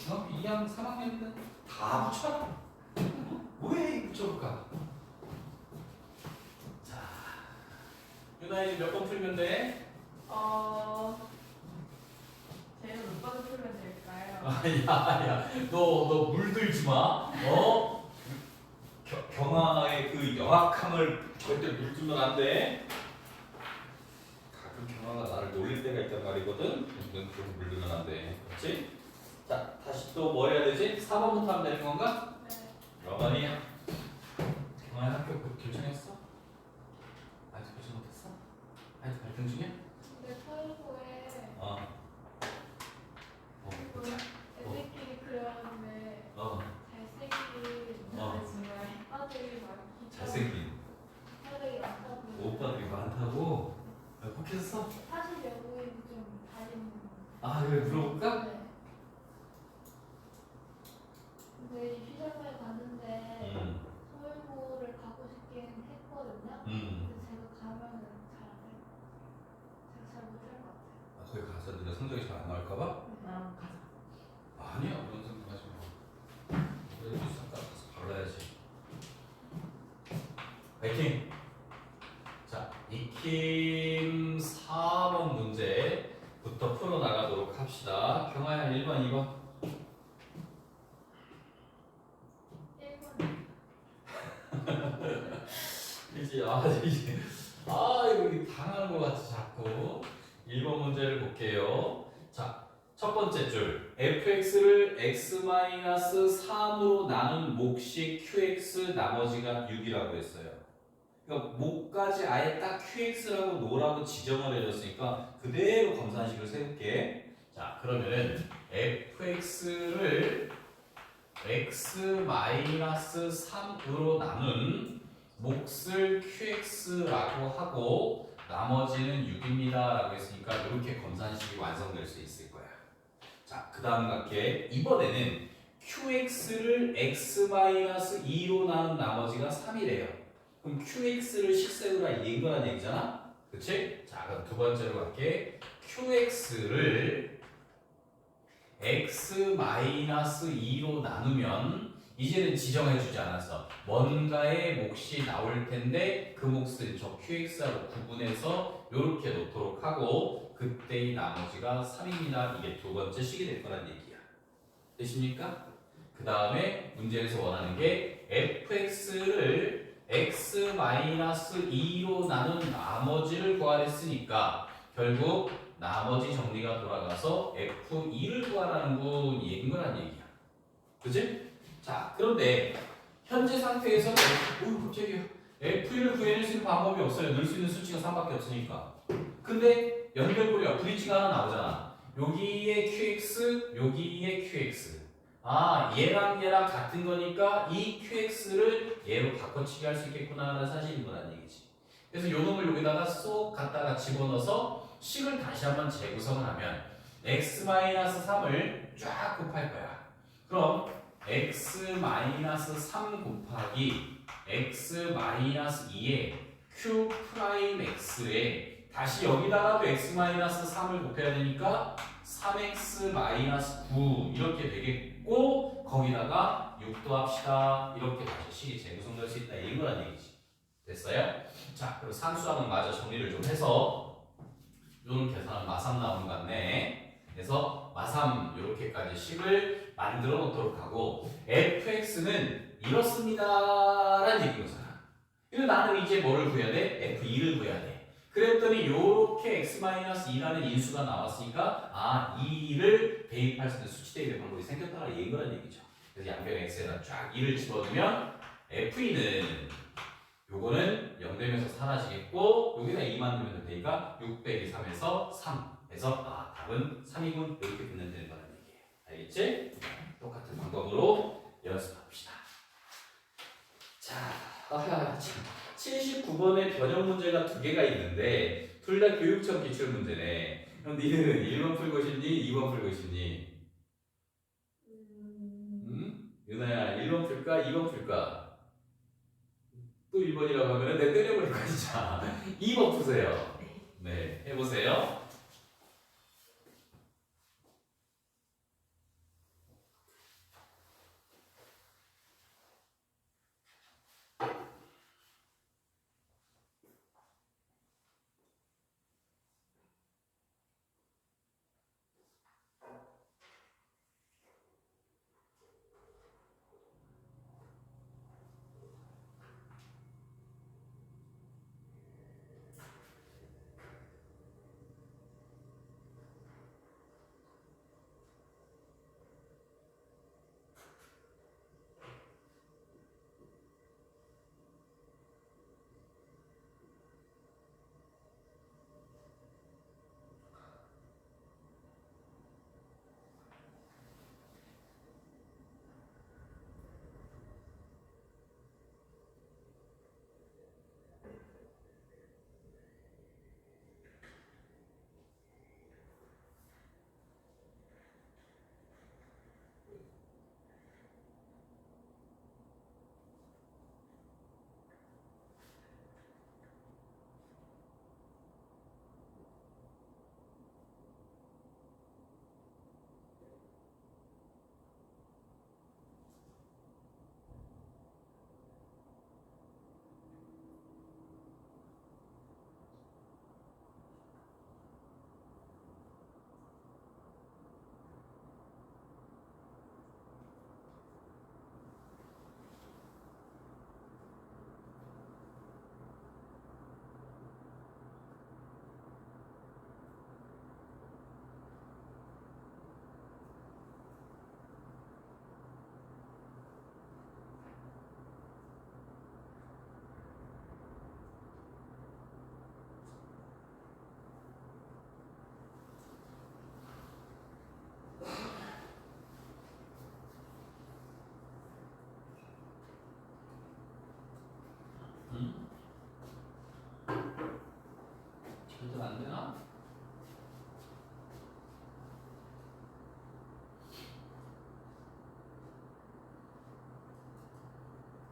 중학교 2학년, 3학년인데 다 붙여라. 왜 붙여볼까? 자, 유나이 몇 번 풀면 돼? 제가 몇 번을 풀면 될까요? 야, 너 물들지 마. 경화의 그 영악함을 절대 물들면 안 돼. 가끔 경화가 나를 놀릴 때가 있단 말이거든. 넌 그런 거 물들면 안 돼. 그렇지? 자, 다시 또 뭐 해야 되지? 4번부터 하면 되는 건가? 네. 러머니 경화의 학교 결정했어? 아직 결정 못했어? 아직 갈등 중이야? 근데 토익고에 애들끼리 그렸는데 잘생긴 오빠들이 많기 잘생긴 오빠들이 많다고. 오빠들이 많다고? 혹했어? 사실 여고는 좀 다른. 아, 그래 물어볼까? 네. 근데 휴전을 갔는데 서울고를 가고 싶긴 했거든요. 근데 제가 가면은 제가 잘 못할 것 같아요. 아, 거기 가서 네가 성적이 잘 안 나올까봐? 가자. 아니야, 그런 생각하지 마. 그래도 잠깐 가서 발라야지. 파이팅! 자, 익힘 4번 문제부터 풀어나가도록 합시다. 경아야 1번, 2번. 1번. 이제 이거 당하는 것 같아 자꾸. 1번 문제를 볼게요. 자, 첫 번째 줄 fx를 x-3으로 나눈 몫이 qx 나머지가 6이라고 했어요. 그러니까 몫까지 아예 딱 qx라고 노라고 지정을 해줬으니까 그대로 검산식을 세울게. 자, 그러면은 fx를 x-3으로 나눈 몫을 qx라고 하고 나머지는 6입니다 라고 했으니까 이렇게 검산식이 완성될 수 있을 거야. 자, 그 다음 갈게. 이번에는 qx를 x-2로 나눈 나머지가 3이래요. 그럼 qx를 식세우라 이긴 거란 얘기잖아? 그치? 자, 그럼 두 번째로 갈게. qx를 x-2로 나누면 이제는 지정해주지 않았어. 뭔가의 몫이 나올 텐데 그 몫은 저 qx하고 구분해서 이렇게 놓도록 하고 그때의 나머지가 3입니다. 이게 두 번째 식이 될 거란 얘기야. 되십니까? 그 다음에 문제에서 원하는 게 fx를 x-2로 나눈 나머지를 구하랬으니까 결국 나머지 정리가 돌아가서 f2를 구하라는 군 얘긴 거란 얘기야. 그치? 자, 그런데 현재 상태에서 갑자기 f1을 구해낼 수 있는 방법이 없어요. 넣을 수 있는 수치가 3밖에 없으니까. 근데 연결고리가 브릿지가 하나 나오잖아. 여기에 qx, 여기에 qx. 아, 얘랑 같은 거니까 이 qx를 얘로 바꿔치기 할 수 있겠구나라는 사실인 거란 얘기지. 그래서 요 놈을 여기다가 쏙 갖다가 집어넣어서 식을 다시 한번 재구성을 하면 x-3을 쫙 곱할 거야. 그럼 x-3 곱하기 x-2의 q'x에 다시 여기다가도 x-3을 곱해야 되니까 3x-9 이렇게 되겠고 거기다가 6 더합시다. 이렇게 다시 식이 재구성될 수 있다. 이거란 얘기지. 됐어요? 자, 그리고 산수학은 마저 정리를 좀 해서 요런 계산은 마3 나오는 것 같네. 그래서 마3 이렇게까지 식을 만들어 놓도록 하고 fx는 이렇습니다 라는 얘기잖아. 그리고 나는 이제 뭐를 구해야 돼? f2를 구해야 돼. 그랬더니 요렇게 x-2라는 인수가 나왔으니까 아, 2를 대입할 수 있는 수치 대입의 방법이 생겼다는 얘기란 얘기죠. 그래서 양변 x에다 쫙 2를 집어두면 f2는 요거는 0 되면서 사라지겠고 여기다 2만 두면 되니까 6 빼기 3에서 3 해서 아, 답은 3이군 이렇게 듣는 되는 거란 얘기예요. 알겠지? 똑같은 방법으로 연습합시다. 자, 79번의 변형 문제가 두 개가 있는데 둘 다 교육청 기출 문제네. 그럼 니는 1번 풀고 싶니? 2번 풀고 싶니? 유나야 1번 풀까? 2번 풀까? 또 1번이라고 하면 내가 때려버릴 거야 진짜. 2번 푸세요. 네, 해보세요.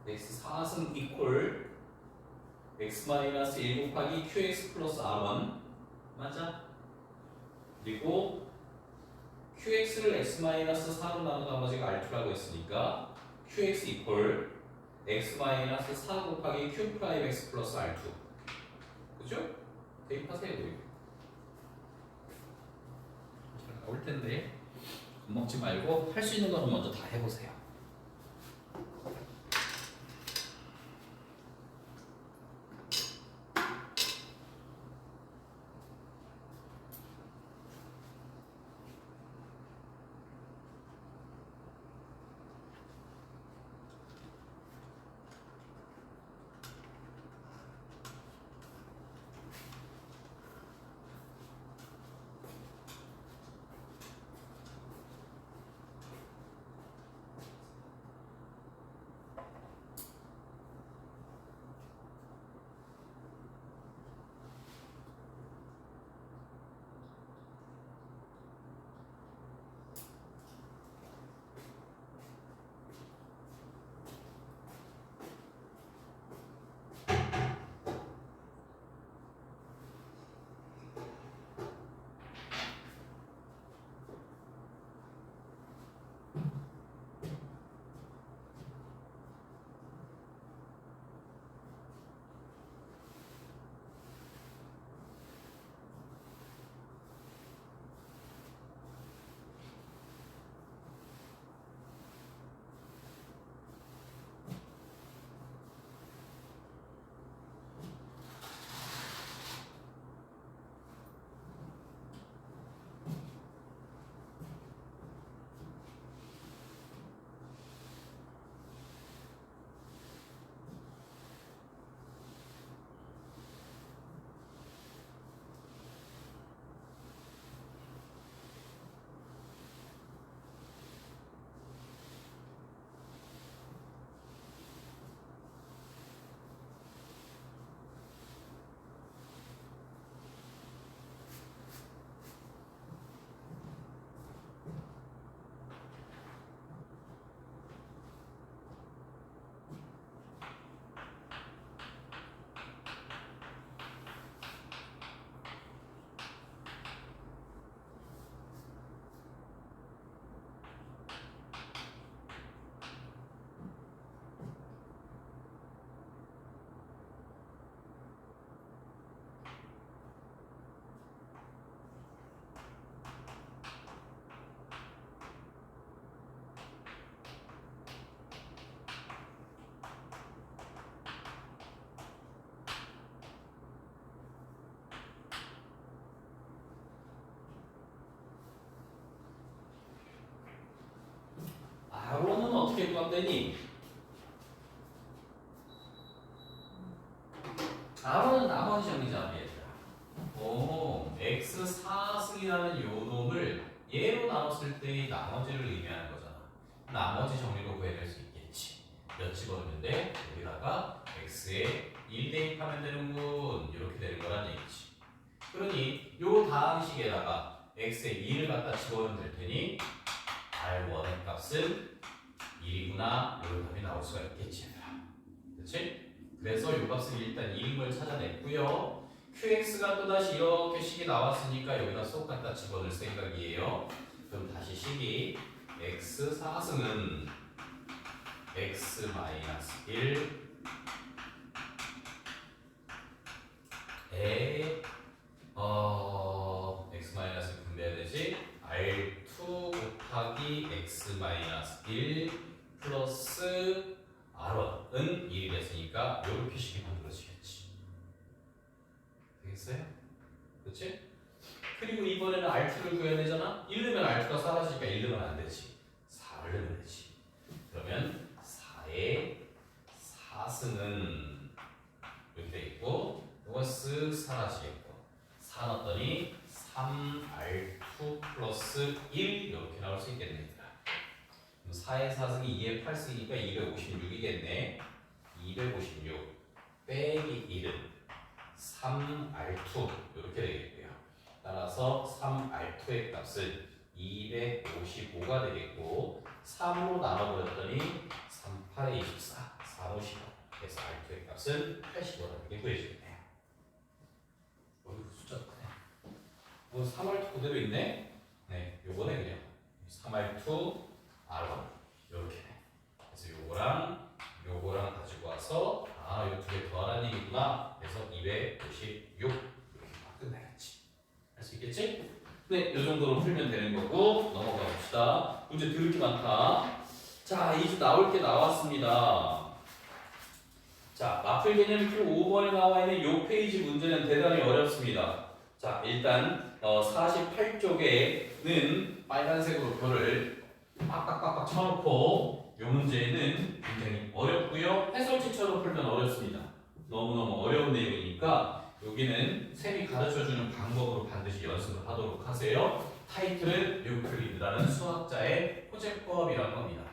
x 4승 이퀄 x-1 곱하기 qx 플러스 r1 맞아? 그리고 qx를 x-4로 나눈 나머지가 r2라고 했으니까 qx 이퀄 x-4 곱하기 q 프라임 x 플러스 r2 그죠? 대입하세요 우리 잘 나올 텐데 겁먹지 말고 할 수 있는 거는 먼저 다 해보세요. r1은 어떻게 구한되니? r1은 나머지 정리잖아 얘들아. 오, x 4승이라는 요 놈을 얘로 나눴을 때의 나머지를 의미하는 거잖아. 나머지 정리로 구해낼 수 있겠지. 몇 집어넣는데 여기다가 x에 1 대입하면 되는군. 이렇게 되는 거란 얘기지. 그러니 요 다음 식에다가 x에 2를 갖다 집어넣으면 될 테니 r1의 값은 1이구나. 이런 답이 나올 수가 있겠지 얘들아. 그치? 그래서 요 값은 일단 1인 걸 찾아냈고요. qx가 또다시 이렇게 식이 나왔으니까 여기다 쏙 갖다 집어넣을 생각이에요. 그럼 다시 식이 x 4승은 x-1 에 x-을 분배해야 되지. r2 곱하기 x-1 플러스 r1은 1이 됐으니까 이렇게 식이 만들어지겠지. 되겠어요? 그렇지? 그리고 이번에는 r2를 구해야 되잖아. 1 넣으면 r2가 사라지니까 1 넣으면 안 되지. 4를 넣으면 되지. 그러면 4의 4승은 이렇게 되겠고 이건 쓱 사라지겠고 4 넣었더니 3r2 플러스 1 이렇게 나올 수 있겠네. 4의 4승이 2의 8승이니까 256이겠네. 256 빼기 1은 3r2 이렇게 되겠고요. 따라서 3r2의 값은 255가 되겠고 3으로 나눠버렸더니 3, 8에 24 450. 그래서 R2의 값은 85라는 게 구해지겠네요. 어휴, 숫자 크네. 3R2 그대로 있네. 네, 요거네 그냥. 3R2 R1 요렇게. 그래서 요거랑 가지고 와서 요 두 개 더하라는 얘기구나. 그래서 256 이렇게 막 끝나겠지. 할 수 있겠지? 네, 요 정도로 풀면 되는 거고 넘어가 봅시다. 문제 들을 게 많다. 자, 이제 나올 게 나왔습니다. 자, 맞풀기는 표 5번에 나와 있는 요 페이지 문제는 대단히 어렵습니다. 자, 일단 48쪽에는 빨간색으로 표를 빡빡빡빡 쳐놓고 요 문제는 굉장히 어렵고요. 해설지처럼 풀면 어렵습니다. 너무너무 어려운 내용이니까 여기는 쌤이 가르쳐주는 방법으로 반드시 연습을 하도록 하세요. 타이틀은 유클리드라는 수학자의 호재법이라는 겁니다.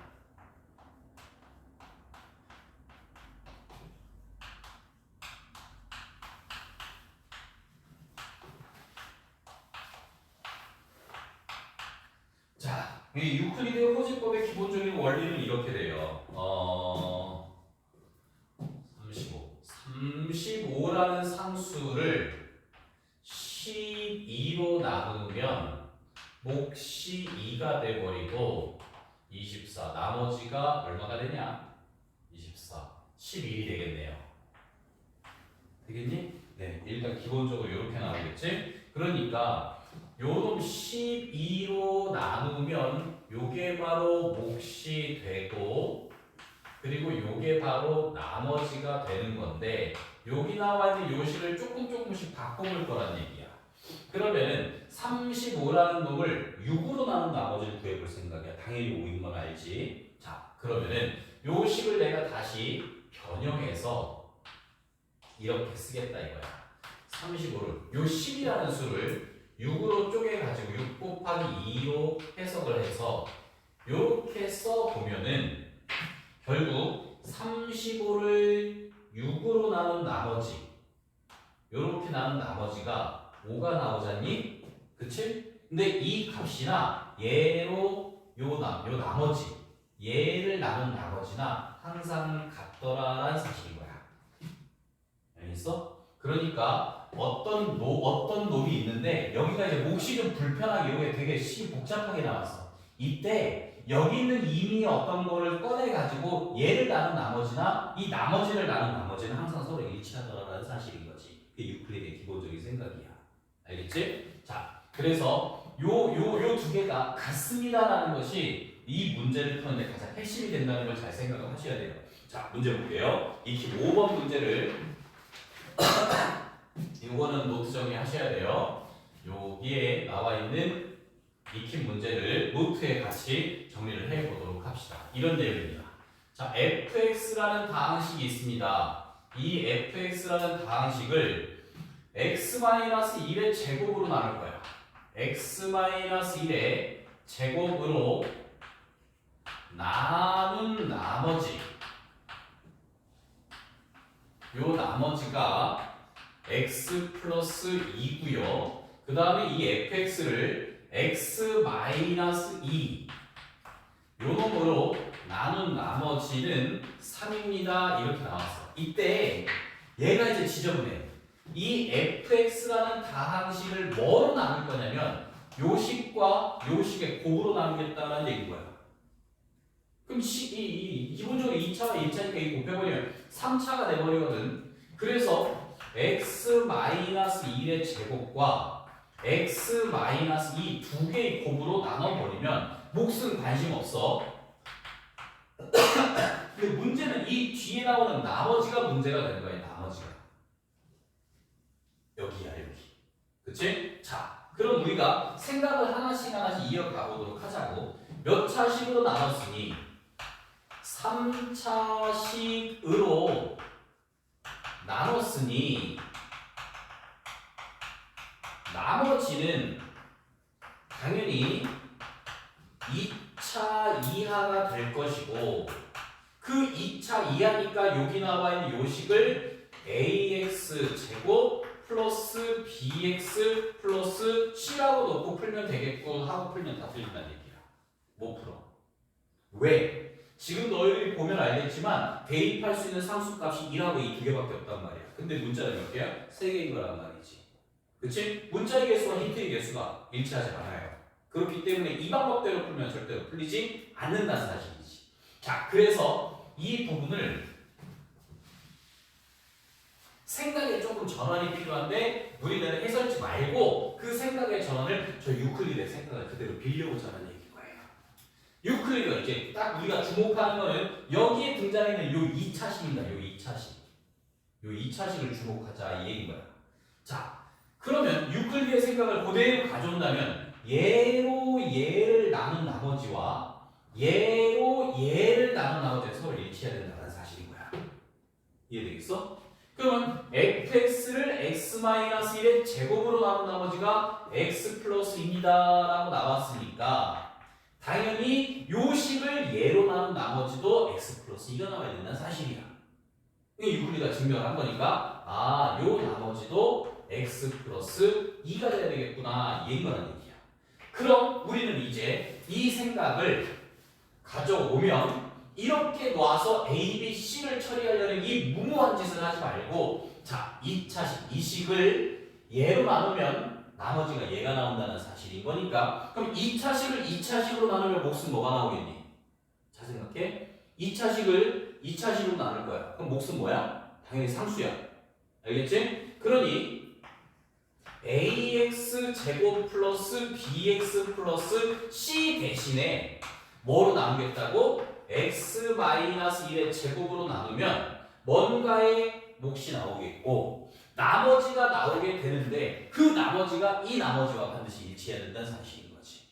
자, 이 유클리드 호재법의 기본적인 원리는 이렇게 돼요. 35라는 상수를 12로 나누면 몫이 2가 돼버리고 24 나머지가 얼마가 되냐? 24 11이 되겠네요. 되겠니? 네, 일단 기본적으로 이렇게 나오겠지? 그러니까 요놈 12로 나누면 요게 바로 몫이 되고 그리고 요게 바로 나머지가 되는 건데 여기 나와 있는 요식을 조금씩 바꿔볼 거란 얘기야. 그러면은 35라는 놈을 6으로 나눈 나머지를 구해볼 생각이야. 당연히 5인 건 알지. 자, 그러면은 요식을 내가 다시 변형해서 이렇게 쓰겠다 이거야. 35를 요 10이라는 수를 6으로 쪼개가지고 6 곱하기 2로 해석을 해서 요렇게 써보면은 결국 35를 6으로 나눈 나머지 요렇게 나눈 나머지가 5가 나오잖니? 그치? 근데 이 값이나 얘로 요 나머지 얘를 나눈 나머지나 항상 같더라라는 사실인 거야. 알겠어? 그러니까 어떤 놈이 있는데 여기가 이제 몫이 좀 불편하게 이게 되게 복잡하게 나왔어. 이때 여기 있는 이미 어떤 거를 꺼내가지고 얘를 나눈 나머지나 이 나머지를 나눈 나머지는 항상 서로 일치하더라라는 사실인 거지. 그게 유클리드의 기본적인 생각이야. 알겠지? 자, 그래서 요 두 개가 같습니다라는 것이 이 문제를 푸는데 가장 핵심이 된다는 걸 잘 생각을 하셔야 돼요. 자, 문제 볼게요. 익히 5번 문제를 이거는 노트 정리하셔야 돼요. 여기에 나와 있는 익힌 문제를 노트에 같이 정리를 해보도록 합시다. 이런 내용입니다. 자, fx라는 다항식이 있습니다. 이 fx라는 다항식을 x-1의 제곱으로 나눌 거야. x-1의 제곱으로 나눈 나머지 요 나머지가 x 플러스 2고요. 그 다음에 이 fx를 x-2 요 놈으로 나눈 나머지는 3입니다. 이렇게 나왔어. 이때 얘가 이제 지저분해. 이 fx라는 다항식을 뭐로 나눌 거냐면 요식과 요식의 곱으로 나누겠다는 얘기인 거야. 그럼 기본적으로 2차와 1차니까 이 곱해버리면 3차가 돼버리거든. 그래서 x-1의 제곱과 x-2 두 개의 곱으로 나눠버리면 몫은 관심 없어. 근데 문제는 이 뒤에 나오는 나머지가 문제가 되는 거야. 나머지가 여기야 여기. 그치? 자, 그럼 우리가 생각을 하나씩 이어가 보도록 하자고. 몇 차식으로 나눴으니 3차식으로 나눴으니 나머지는 당연히 2차 이하가 될 것이고 그 2차 이하니까 여기 나와 있는 요식을 ax 제곱 플러스 bx 플러스 c라고 놓고 풀면 되겠고 하고 풀면 다 틀린다는 얘기야. 못 풀어. 왜? 지금 너희들이 보면 알겠지만 대입할 수 있는 상수값이 1하고 2 두 개밖에 없단 말이야. 근데 문자는 몇 개야? 3개인 거란 말이지. 그치? 문자의 개수와 힌트의 개수가 일치하지 않아요. 그렇기 때문에 이 방법대로 풀면 절대로 풀리지 않는다는 사실이지. 자, 그래서 이 부분을 생각에 조금 전환이 필요한데 우리는 해설지 말고 그 생각의 전환을 저 유클리드의 생각을 그대로 빌려보자는 얘기인 거예요. 유클리드가 이제 딱 우리가 주목하는 거는 여기에 등장하는 요 2차식입니다. 요 2차식. 요 2차식을 주목하자 이 얘기인 거야. 자, 그러면 유클리드의 생각을 그대로 가져온다면 얘로 얘를 나눈 나머지와 얘로 얘를 나눈 나머지는 서로 일치해야 된다는 사실인 거야. 이해되겠어? 그러면 fx를 x-1의 제곱으로 나눈 나머지가 x 플러스 2입니다 라고 나왔으니까 당연히 요 식을 얘로 나눈 나머지도 x 플러스 2가 나와야 된다는 사실이야. 이게 유클리드가 증명한 거니까 아, 요 나머지도 x 플러스 2가 돼야 되겠구나 이 얘기라는 얘기야. 그럼 우리는 이제 이 생각을 가져오면 이렇게 놔서 A, B, C를 처리하려는 이 무모한 짓을 하지 말고 자, 2차식, 이 식을 얘로 나누면 나머지가 얘가 나온다는 사실인 거니까 그럼 2차식을 2차식으로 나누면 몫은 뭐가 나오겠니? 잘 생각해. 2차식을 2차식으로 나눌 거야. 그럼 몫은 뭐야? 당연히 상수야. 알겠지? 그러니 ax 제곱 플러스 bx 플러스 c 대신에 뭐로 나누겠다고? x-1의 제곱으로 나누면 뭔가의 몫이 나오겠고 나머지가 나오게 되는데 그 나머지가 이 나머지와 반드시 일치해야 된다는 사실인 거지.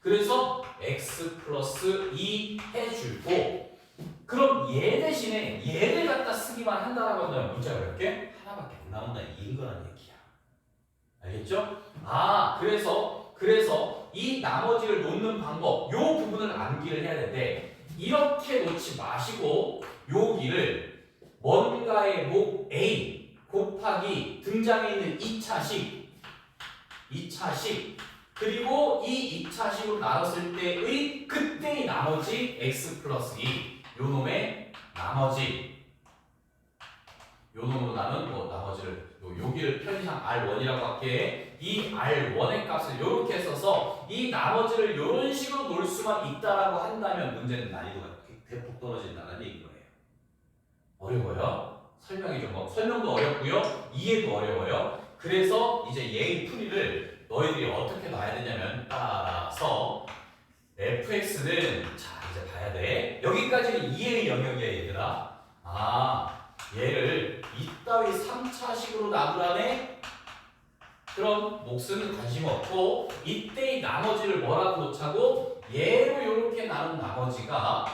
그래서 x 플러스 2 해주고 그럼 얘 대신에 얘를 갖다 쓰기만 한다라고 한다면 문자가 몇 개? 하나밖에 안 나온다 이인 거란 얘기야. 알겠죠? 아, 그래서 이 나머지를 놓는 방법, 요 부분을 암기를 해야 되는데 이렇게 놓지 마시고 여기를 뭔가의 목 A 곱하기 등장해 있는 2차식 그리고 이 2차식으로 나눴을 때의 그때의 나머지 x 플러스 2 요놈의 나머지 요놈으로 나눈 뭐 나머지를 여기를 편의상 R1이라고 할게. 이 R1의 값을 이렇게 써서 이 나머지를 이런 식으로 놓을 수만 있다라고 한다면 문제는 난이도가 대폭 떨어진다는 얘기인 거예요. 어려워요? 설명이 좀 설명도 어렵고요. 이해도 어려워요. 그래서 이제 얘의 풀이를 너희들이 어떻게 놔야 되냐면 따라서 fx는 자 이제 봐야 돼. 여기까지는 이해의 영역이야 얘들아. 아 얘를 이따위 3차식으로 나누라네? 그럼 몫은 관심 없고 이때의 나머지를 뭐라고 놓자고? 얘로 이렇게 나눈 나머지가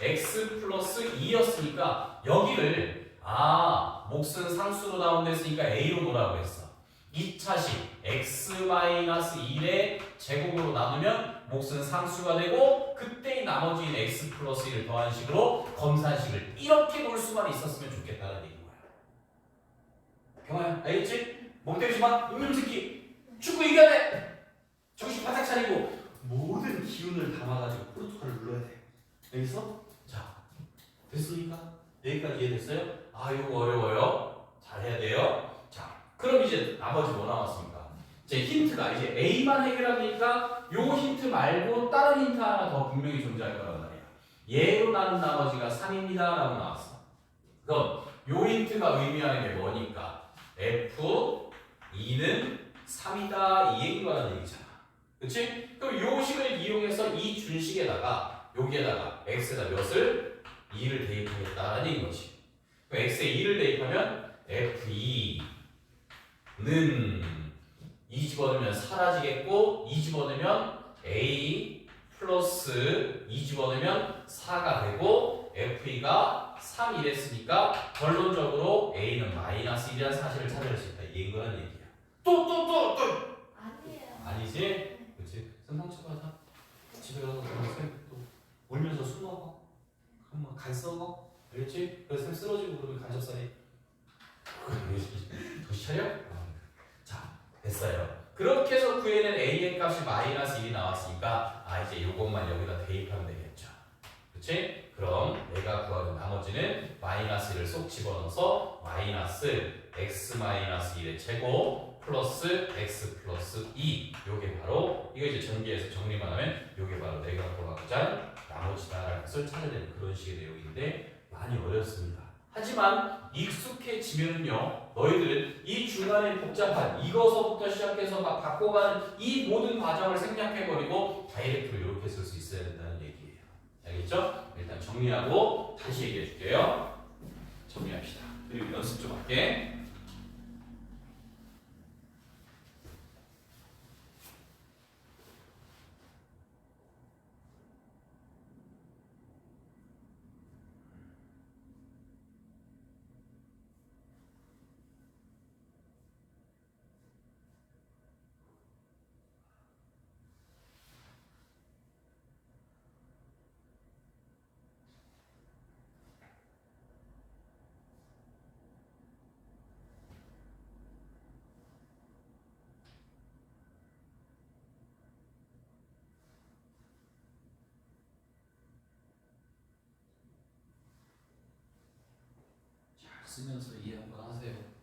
x 플러스 2였으니까 여기를 아 몫은 상수로 나온댔으니까 a로 놓으라고 했어. 2차식 x-1의 제곱으로 나누면 몫은 상수가 되고 그때의 나머지인 x 플러스 1을 더한 식으로 검산식을 이렇게 놓을 수만 있었으면 좋겠다는 얘기인 거야. 경아야 알겠지? 멍 때리지 마. 이놈 새끼 축구 이겨야 돼. 정신 바짝 차리고 모든 기운을 담아가지고 포르투갈을 눌러야 돼. 알겠어? 자 됐습니까? 여기까지 이해됐어요? 아 이거 어려워요. 잘해야 돼요. 자 그럼 이제 나머지 뭐 남았습니까? 제 힌트가 이제 A만 해결하니까 요 힌트 말고 다른 힌트 하나 더 분명히 존재할 거란 말이야. 얘로 나눈 나머지가 3입니다 라고 나왔어. 그럼 요 힌트가 의미하는 게 뭐니까 F2는 3이다 이 얘기라는 얘기잖아. 그치? 그럼 요 식을 이용해서 이 준식에다가 여기에다가 x에다 몇을? 2를 대입하겠다라는 얘기인 거지. 그럼 x에 2를 대입하면 F2는 2 집어넣으면 사라지겠고 2 집어넣으면 a 플러스 2 집어넣으면 4가 되고 F2가 3 이랬으니까 결론적으로 a는 마이너스 1이라는 사실을 찾아낼 수 있다. 이인 거라는 얘기야. 또 아니에요. 아니지? 그렇지. 상상치고 하자. 집에 가서 또 울면서 술 먹어. 그럼 간 썩어. 알겠지? 그래서 쌤 쓰러지고 그러면 간접살이 정신 차려? 자 됐어요. 그렇게 해서 구해낸 a의 값이 마이너스 1이 나왔으니까 이제 이것만 여기다 대입하면 되겠죠. 그치? 그럼 내가 구하는 나머지는 마이너스 1을 쏙 집어넣어서 마이너스 x 마이너스 1의 제곱 플러스 x 플러스 2 요게 바로 이거 이제 전개해서 정리만 하면 요게 바로 내가 구하고자 나머지다라는 것을 찾아야 되는 그런 식의 내용인데 많이 어렵습니다. 하지만 익숙해지면요 너희들은 이 중간에 복잡한 이거서부터 시작해서 막 바꿔가는 이 모든 과정을 생략해버리고 다이렉트로 이렇게 쓸 수 있어야 된다는 얘기예요. 알겠죠? 일단 정리하고 다시 얘기해 줄게요. 정리합시다. 그리고 연습 좀 할게. 잘 쓰면서 이해 한번 하세요.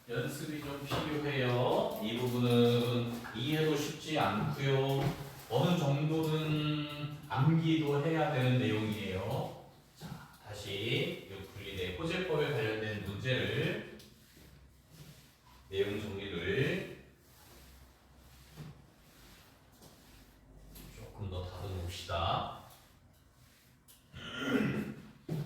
연습이 좀 필요해요. 이 부분은 이해도 쉽지 않고요. 어느 정도는 암기도 해야 되는 내용이에요. 자, 다시 유클리드의 호재법에 관련된 문제를 내용 정리를 조금 더 다듬어 봅시다.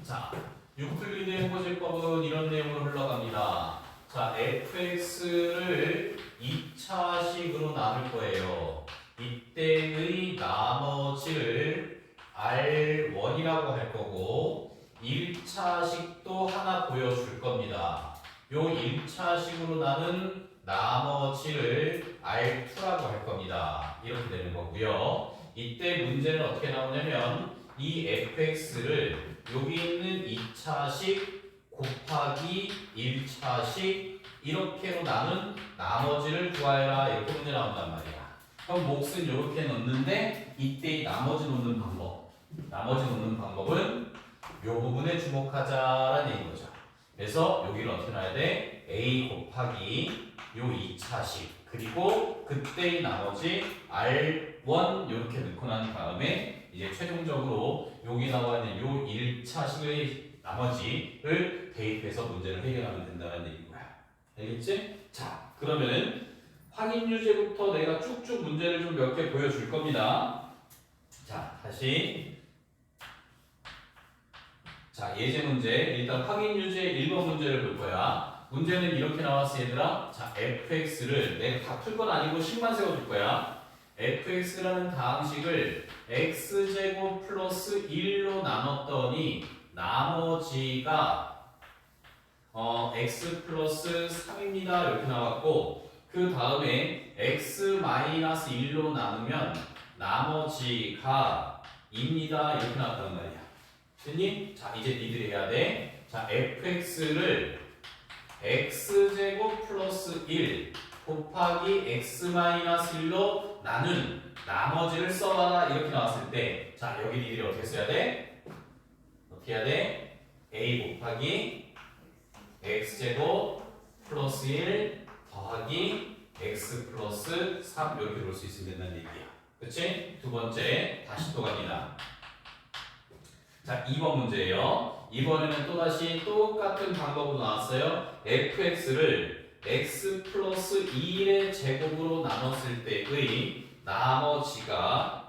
자, 유클리드의 호재법은 이런 내용으로 흘러갑니다. 자, fx를 2차식으로 나눌 거예요. 이때의 나머지를 R1이라고 할 거고 1차식도 하나 보여줄 겁니다. 요 1차식으로 나눈 나머지를 R2라고 할 겁니다. 이렇게 되는 거고요. 이때 문제는 어떻게 나오냐면 이 fx를 여기 있는 2차식 곱하기 1차식 이렇게로 나눈 나머지를 구하여라 이렇게 문제 나온단 말이야. 그럼 몫은 이렇게 넣는데 이때 나머지 놓는 방법은 이 부분에 주목하자라는 얘기인 거죠. 그래서 여기를 어떻게 놔야 돼? a 곱하기 요 2차식 그리고 그때의 나머지 R1 이렇게 넣고 난 다음에 이제 최종적으로 여기 나와 있는 요 1차식의 나머지를 대입해서 문제를 해결하면 된다는 얘기인 거야. 알겠지? 자, 그러면은 확인 유제부터 내가 쭉쭉 문제를 좀 몇 개 보여줄 겁니다. 자, 다시. 자, 예제 문제. 일단 확인 유제 1번 문제를 볼 거야. 문제는 이렇게 나왔어, 얘들아. 자, fx를 내가 다 풀 건 아니고 10만 세워줄 거야. fx라는 다항식을 x제곱 플러스 1로 나눴더니 나머지가 x 플러스 3입니다. 이렇게 나왔고 그 다음에 x 마이너스 1로 나누면 나머지가 2입니다. 이렇게 나왔단 말이야. 됐니? 자, 이제 니들이 해야 돼. 자, fx를 x제곱 플러스 1 곱하기 x 마이너스 1로 나눈 나머지를 써봐라. 이렇게 나왔을 때 자, 여기 니들이 어떻게 써야 돼? 어떻게 해야 돼? a 곱하기 x제곱 플러스 1 더하기 x 플러스 3 이렇게 볼 수 있으면 된다는 얘기야. 그치? 두 번째 다시 또 갑니다. 자, 2번 문제예요. 이번에는 또다시 똑같은 방법으로 나왔어요. fx를 x 플러스 2의 제곱으로 나눴을 때의 나머지가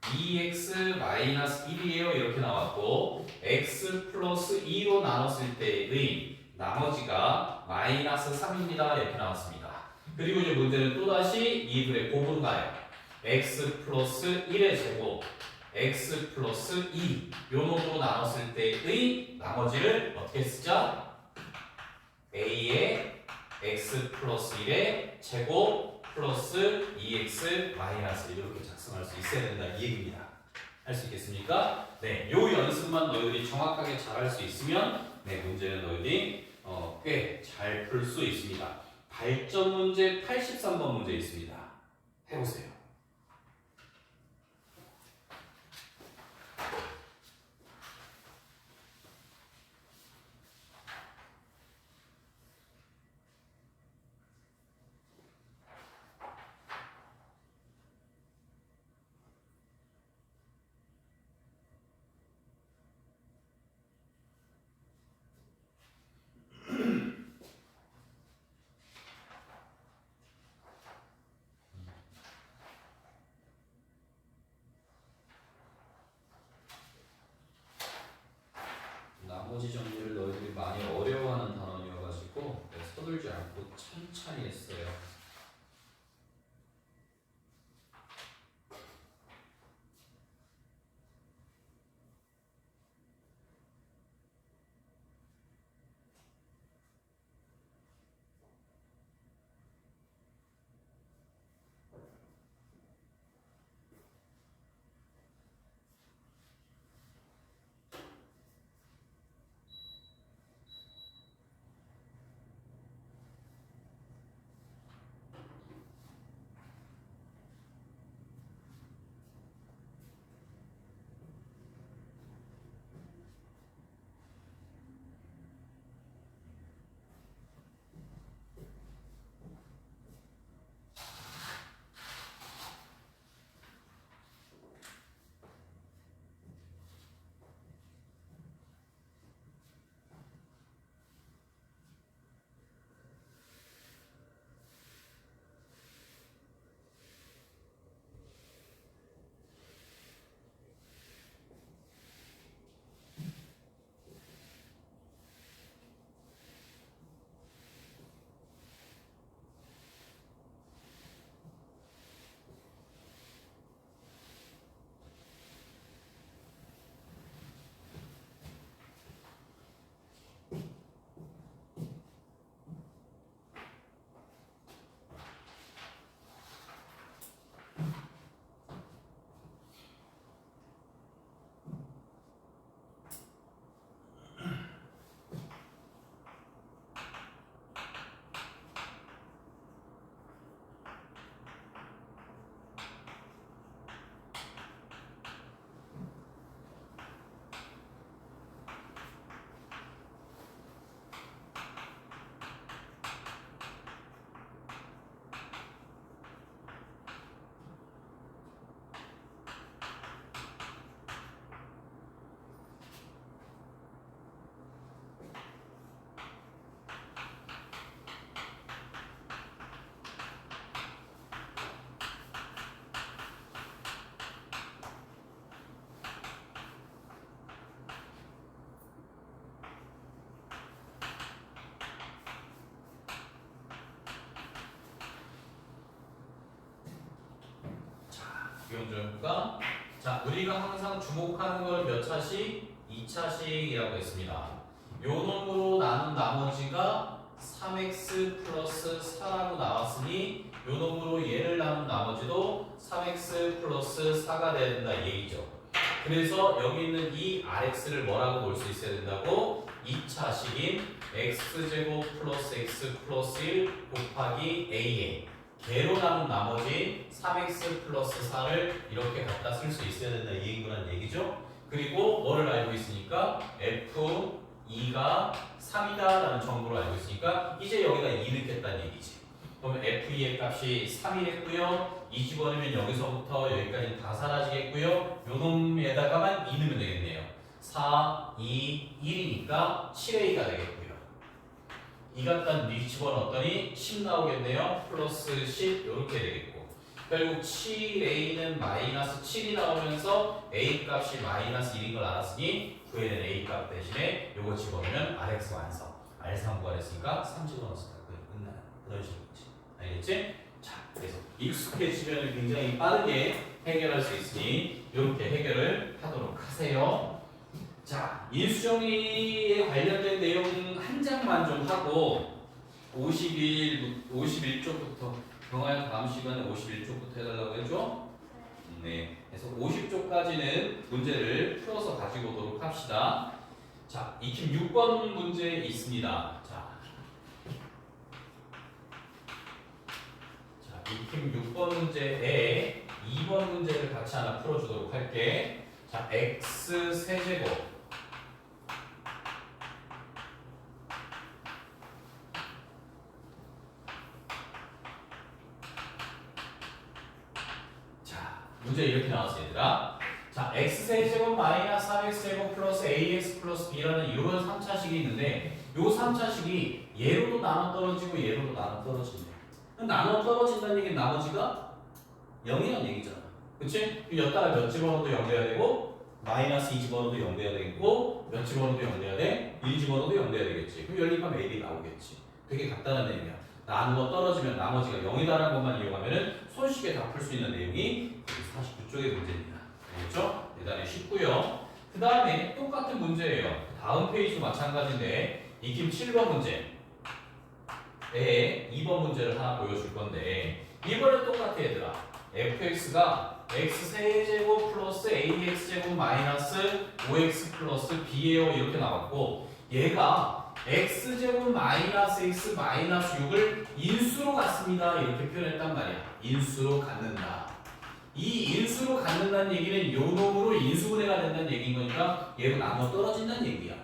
2x 마이너스 1이에요. 이렇게 나왔고 x 플러스 2로 나눴을 때의 나머지가 마이너스 3입니다. 이렇게 나왔습니다. 그리고 이제 문제는 또다시 이들의 곱으로 가요. x 플러스 1의 제곱 x 플러스 2 요 놈으로 나눴을 때의 나머지를 어떻게 쓰자? a의 x 플러스 1의 제곱 플러스 2x 마이너스 이렇게 작성할 수 있어야 된다 이 얘기입니다. 할 수 있겠습니까? 네, 요 연습만 너희들이 정확하게 잘 할 수 있으면 네, 문제는 너희들이 꽤 잘 풀 수 있습니다. 발전 문제 83번 문제 있습니다. 해보세요. 나머지 정리를 너희들이 많이 어려워하는 단원이어가지고 서둘지 않고 천천히 했어요. 이건 좀 해볼까? 자, 우리가 항상 주목하는 걸 몇 차식? 2차식이라고 했습니다. 요 놈으로 나눈 나머지가 3x 플러스 4라고 나왔으니 요 놈으로 얘를 나눈 나머지도 3x 플러스 4가 돼야 된다 이 얘기죠. 그래서 여기 있는 이 rx를 뭐라고 볼 수 있어야 된다고? 2차식인 x제곱 플러스 x 플러스 1 곱하기 a에 개로 나눈 나머지 3x 플러스 4를 이렇게 갖다 쓸 수 있어야 된다 이 얘기란 얘기죠. 그리고 뭐를 알고 있으니까 f2가 3이다 라는 정보를 알고 있으니까 이제 여기다 2 넣겠다는 얘기지. 그러면 f2의 값이 3이 됐고요. 2 집어넣으면 여기서부터 여기까지 다 사라지겠고요. 요 놈에다가만 2 넣으면 되겠네요. 4, 2, 1이니까 7a가 되겠고요. 2 갖다 집어넣었더니 10 나오겠네요. 플러스 10 이렇게 되겠고 결국 7a는 마이너스 7이 나오면서 a 값이 마이너스 1인 걸 알았으니 구해낸 a 값 대신에 요거 집어넣으면 rx 완성. r3 구하랬으니까 3 집어넣었으니까 끝나요. 그런 식으로지. 알겠지? 자, 그래서 익숙해지면 굉장히 빠르게 해결할 수 있으니 이렇게 해결을 하도록 하세요. 자, 인수정리에 관련된 내용 한 장만 좀 하고 51쪽부터 경화형 다음 시간에 51쪽부터 해달라고 했죠? 네. 그래서 50쪽까지는 문제를 풀어서 가지고 오도록 합시다. 자, 익힘 6번 문제 있습니다. 자, 익힘 6번 문제에 2번 문제를 같이 하나 풀어주도록 할게. 자, x 세제곱 문제 이렇게 나왔어요, 얘들아. 자, x세제곱 마이너스 3x제곱 플러스 ax 플러스 b라는 이런 3차식이 있는데 요 3차식이 얘로도 나눠 떨어지고 얘로도 나눠 떨어진대. 나눠 떨어진다는 얘기는 나머지가 0이라는 얘기잖아. 그치? 여기다가 몇 집어넣어도 0 돼야 되고 마이너스 2 집어넣어도 0 돼야 되겠고 몇 집어넣어도 0 돼야 돼? 1 집어넣어도 0 돼야 되겠지. 그럼 연립하면 a, b 나오겠지. 되게 간단한 얘기야. 나누어 떨어지면 나머지가 0이다라는 것만 이용하면은 손쉽게 다 풀 수 있는 내용이 49쪽의 문제입니다. 알겠죠? 대단히 쉽고요. 그 다음에 똑같은 문제예요. 다음 페이지도 마찬가지인데 익힘 7번 문제에 2번 문제를 하나 보여줄 건데 이번엔 똑같아 얘들아. fx가 x세제곱 플러스 ax제곱 마이너스 5x 플러스 b예요 이렇게 나왔고 얘가 x제곱 마이너스 x 마이너스 6을 인수로 갖습니다 이렇게 표현했단 말이야. 인수로 갖는다. 이 인수로 갖는다는 얘기는 요 놈으로 인수분해가 된다는 얘기인 거니까 얘로 나누어 떨어진다는 얘기야.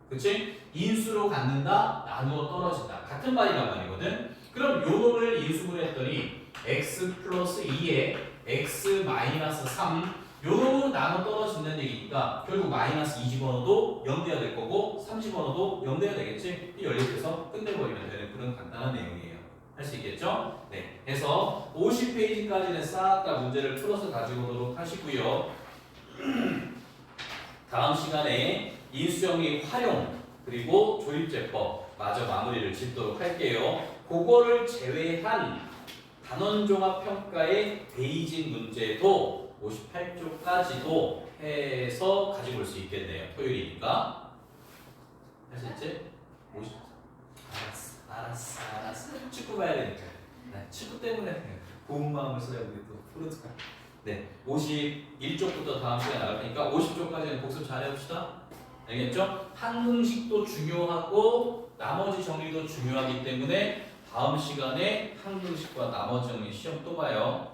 그치? 인수로 갖는다, 나누어 떨어진다. 같은 말이란 말이거든. 그럼 요 놈을 인수분해했더니 x 플러스 2에 x 마이너스 3 요 놈으로 나눠 떨어진다는 얘기니까 결국 마이너스 2 집어넣어도 0 돼야 될 거고 3 집어넣어도 0 돼야 되겠지? 이 연립해서 끝내버리면 되는 그런 간단한 내용이에요. 할 수 있겠죠? 네. 해서 50페이지까지는 싹 다 문제를 풀어서 가지고 오도록 하시고요. 다음 시간에 인수정리 활용 그리고 조립제법 마저 마무리를 짓도록 할게요. 그거를 제외한 단원종합평가의 베이징 문제도 58쪽까지도 해서 가지고 올 수 있겠네요. 토요일이니까. 할 수 있지? 50. 알았어. 축구 봐야 되니까. 네, 축구 때문에 고운 마음을 써야 우리 또 프로즈가. 네, 51쪽부터 다음 시간에 나갈 테니까 50쪽까지는 복습 잘 해봅시다. 알겠죠? 한등식도 중요하고 나머지 정리도 중요하기 때문에 다음 시간에 한등식과 나머지 정리 시험 또 봐요.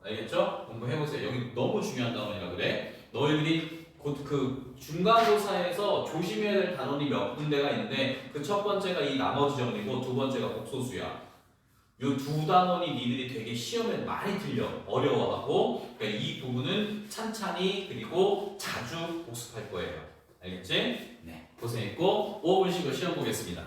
알겠죠? 공부해보세요. 여기 너무 중요한 단원이라 그래. 너희들이 곧 그 중간고사에서 조심해야 될 단원이 몇 군데가 있는데 그 첫 번째가 이 나머지 정리고 두 번째가 복소수야. 요 두 단원이 니들이 되게 시험에 많이 틀려 어려워하고 그러니까 이 부분은 찬찬히 그리고 자주 복습할 거예요. 알겠지? 네, 고생했고 5분 쉬고 시험 보겠습니다.